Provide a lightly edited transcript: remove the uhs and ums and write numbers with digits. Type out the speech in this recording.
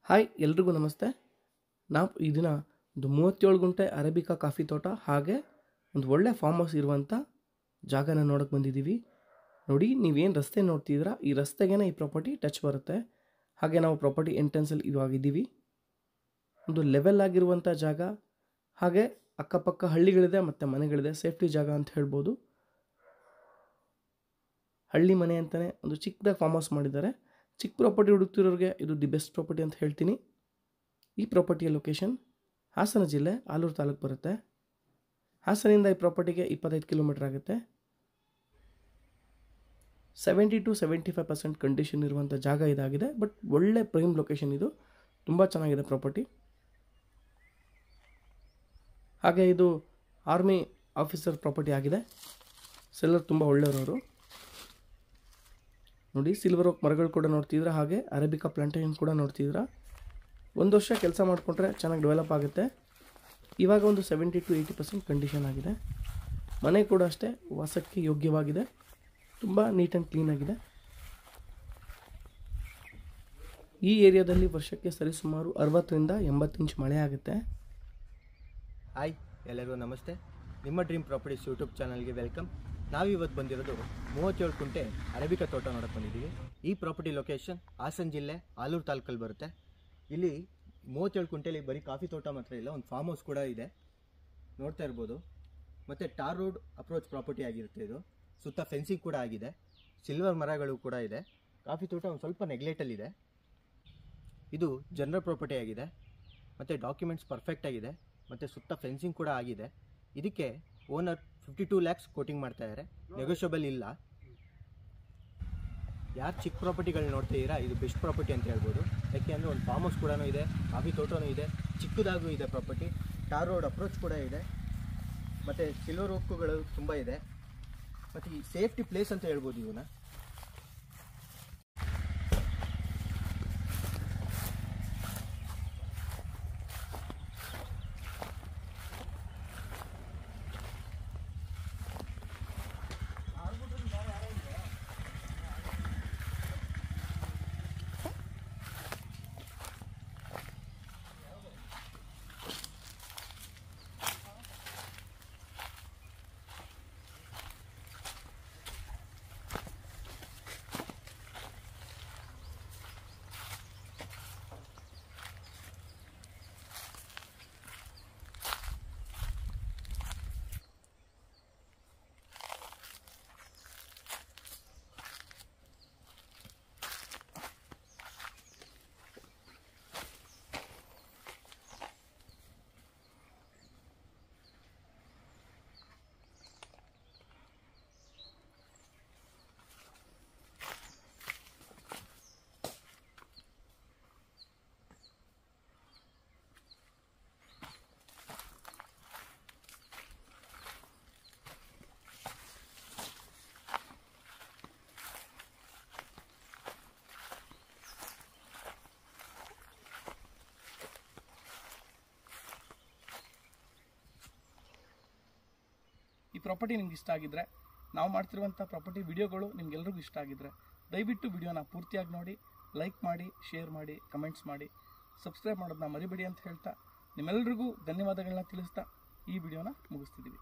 Hi ಎಲ್ರಿಗೂ ನಮಸ್ತೆ. ನಾವು ಈ ದಿನ ಒಂದು 37 ಗುಂಟೆ ಅರೇಬಿಕಾ ಕಾಫಿ ತೋಟ ಹಾಗೆ ಒಂದು ಒಳ್ಳೆ ಫಾರ್ಮ್ ಹೌಸ್ ಇರುವಂಥ ಜಾಗನ ನೋಡೋಕ್ಕೆ ಬಂದಿದ್ದೀವಿ. ನೋಡಿ, ನೀವೇನು ರಸ್ತೆ ನೋಡ್ತಿದ್ದೀರಾ, ಈ ರಸ್ತೆಗೇ ಈ ಪ್ರಾಪರ್ಟಿ ಟಚ್ ಬರುತ್ತೆ. ಹಾಗೆ ನಾವು ಪ್ರಾಪರ್ಟಿ ಎಂಟ್ರೆನ್ಸಲ್ಲಿ ಇವಾಗಿದ್ದೀವಿ. ಒಂದು ಲೆವೆಲ್ ಆಗಿರುವಂಥ ಜಾಗ, ಹಾಗೆ ಅಕ್ಕಪಕ್ಕ ಹಳ್ಳಿಗಳಿದೆ ಮತ್ತು ಮನೆಗಳಿದೆ. ಸೇಫ್ಟಿ ಜಾಗ ಅಂತ ಹೇಳ್ಬೋದು. ಹಳ್ಳಿ ಮನೆ ಅಂತಲೇ ಒಂದು ಚಿಕ್ಕದಾಗಿ ಫಾರ್ಮ್ ಹೌಸ್ ಮಾಡಿದ್ದಾರೆ. ಚಿಕ್ಕ ಪ್ರಾಪರ್ಟಿ ಹುಡುಕ್ತಿರೋರಿಗೆ ಇದು ದಿ ಬೆಸ್ಟ್ ಪ್ರಾಪರ್ಟಿ ಅಂತ ಹೇಳ್ತೀನಿ. ಈ ಪ್ರಾಪರ್ಟಿಯ ಲೊಕೇಶನ್ ಹಾಸನ ಜಿಲ್ಲೆ ಆಲೂರು ತಾಲೂಕು ಬರುತ್ತೆ. ಹಾಸನಿಂದ ಈ ಪ್ರಾಪರ್ಟಿಗೆ 25 ಕಿಲೋಮೀಟರ್ ಆಗುತ್ತೆ. 70 to 75% ಕಂಡೀಷನ್ ಇರುವಂಥ ಜಾಗ ಇದಾಗಿದೆ. ಬಟ್ ಒಳ್ಳೆ ಪ್ರೈಮ್ ಲೊಕೇಶನ್ ಇದು, ತುಂಬ ಚೆನ್ನಾಗಿದೆ ಪ್ರಾಪರ್ಟಿ. ಹಾಗೆ ಇದು ಆರ್ಮಿ ಆಫೀಸರ್ ಪ್ರಾಪರ್ಟಿ ಆಗಿದೆ. ಸೆಲ್ಲರ್ ತುಂಬ ಒಳ್ಳೆಯವರು. ನೋಡಿ, ಸಿಲ್ವರ್ ಓಕ್ ಮರಗಳು ಕೂಡ ನೋಡ್ತಿದ್ದೀರಾ, ಹಾಗೆ ಅರೇಬಿಕಾ ಪ್ಲಾಂಟೇಶನ್ ಕೂಡ ನೋಡ್ತಿದ್ದೀರಾ. ಒಂದು ವರ್ಷ ಕೆಲಸ ಮಾಡಿಕೊಂಡ್ರೆ ಚೆನ್ನಾಗಿ ಡೆವಲಪ್ ಆಗುತ್ತೆ. ಇವಾಗ ಒಂದು 70 to 80% ಕಂಡೀಷನ್ ಆಗಿದೆ. ಮನೆ ಕೂಡ ಅಷ್ಟೇ ವಾಸಕ್ಕೆ ಯೋಗ್ಯವಾಗಿದೆ, ತುಂಬ ನೀಟ್ ಆ್ಯಂಡ್ ಕ್ಲೀನ್ ಆಗಿದೆ. ಈ ಏರಿಯಾದಲ್ಲಿ ವರ್ಷಕ್ಕೆ ಸರಿಸುಮಾರು 60ರಿಂದ 80 ಇಂಚ್ ಮಳೆ ಆಗುತ್ತೆ. ಹಾಯ್ ಎಲ್ಲರಿಗೂ ನಮಸ್ತೆ. ನಿಮ್ಮ ಡ್ರೀಮ್ ಪ್ರಾಪರ್ಟೀಸ್ ಯೂಟ್ಯೂಬ್ ಚಾನಲ್ಗೆ ವೆಲ್ಕಮ್. ನಾವಿವತ್ತು ಬಂದಿರೋದು 37 ಕುಂಟೆ ಅರೇಬಿಕಾ ತೋಟ ನೋಡಕ್ಕೆ ಬಂದಿದ್ದೀವಿ. ಈ ಪ್ರಾಪರ್ಟಿ ಲೊಕೇಶನ್ ಹಾಸನ ಜಿಲ್ಲೆ ಆಲೂರು ತಾಲೂಕಲ್ಲಿ ಬರುತ್ತೆ. ಇಲ್ಲಿ 37 ಕುಂಟೆಲಿ ಬರೀ ಕಾಫಿ ತೋಟ ಮಾತ್ರ ಇಲ್ಲ, ಒಂದು ಫಾರ್ಮ್ ಹೌಸ್ ಕೂಡ ಇದೆ, ನೋಡ್ತಾ ಇರ್ಬೋದು. ಮತ್ತು ಟಾರ್ ರೋಡ್ ಅಪ್ರೋಚ್ ಪ್ರಾಪರ್ಟಿ ಆಗಿರುತ್ತೆ ಇದು. ಸುತ್ತ ಫೆನ್ಸಿಂಗ್ ಕೂಡ ಆಗಿದೆ, ಸಿಲ್ವರ್ ಮರಗಳು ಕೂಡ ಇದೆ. ಕಾಫಿ ತೋಟ ಒಂದು ಸ್ವಲ್ಪ ನೆಗ್ಲೆಕ್ಟಲ್ಲಿದೆ. ಇದು ಜನರಲ್ ಪ್ರಾಪರ್ಟಿ ಆಗಿದೆ, ಮತ್ತು ಡಾಕ್ಯುಮೆಂಟ್ಸ್ ಪರ್ಫೆಕ್ಟ್ ಆಗಿದೆ, ಮತ್ತು ಸುತ್ತ ಫೆನ್ಸಿಂಗ್ ಕೂಡ ಆಗಿದೆ. ಇದಕ್ಕೆ ಓನರ್ 52 lakhs ಕೋಟಿಂಗ್ ಮಾಡ್ತಾ ಇದ್ದಾರೆ, ನೆಗೋಷಿಯಬಲ್ ಇಲ್ಲ. ಯಾರು ಚಿಕ್ಕ ಪ್ರಾಪರ್ಟಿಗಳು ನೋಡ್ತಾ ಇದ್ದೀರಾ, ಇದು ಬೆಸ್ಟ್ ಪ್ರಾಪರ್ಟಿ ಅಂತ ಹೇಳ್ಬೋದು. ಯಾಕೆ ಅಂದರೆ ಒಂದು ಫಾರ್ಮ್ ಹೌಸ್ ಕೂಡ ಇದೆ, ಕಾಫಿ ತೋಟನೂ ಇದೆ, ಚಿಕ್ಕದಾಗೂ ಇದೆ ಪ್ರಾಪರ್ಟಿ. ಟಾರ್ ರೋಡ್ ಅಪ್ರೋಚ್ ಕೂಡ ಇದೆ, ಮತ್ತು ಸಿಲ್ವರ್ ಓಕ್ಗಳು ತುಂಬ ಇದೆ. ಮತ್ತು ಈ ಸೇಫ್ಟಿ ಪ್ಲೇಸ್ ಅಂತ ಹೇಳ್ಬೋದು ಇವನ್ನ. ಈ ಪ್ರಾಪರ್ಟಿ ನಿಮ್ಗೆ ಇಷ್ಟ ಆಗಿದ್ರೆ, ನಾವು ಮಾಡ್ತಿರುವಂಥ ಪ್ರಾಪರ್ಟಿ ವಿಡಿಯೋಗಳು ನಿಮ್ಗೆಲ್ರಿಗೂ ಇಷ್ಟ ಆಗಿದ್ರೆ ದಯವಿಟ್ಟು ವಿಡಿಯೋನ ಪೂರ್ತಿಯಾಗಿ ನೋಡಿ, ಲೈಕ್ ಮಾಡಿ, ಶೇರ್ ಮಾಡಿ, ಕಮೆಂಟ್ಸ್ ಮಾಡಿ, ಸಬ್ಸ್ಕ್ರೈಬ್ ಮಾಡೋದನ್ನ ಮರಿಬೇಡಿ ಅಂತ ಹೇಳ್ತಾ ನಿಮ್ಮೆಲ್ಲರಿಗೂ ಧನ್ಯವಾದಗಳನ್ನ ತಿಳಿಸ್ತಾ ಈ ವಿಡಿಯೋನ ಮುಗಿಸ್ತಿದ್ದೀವಿ.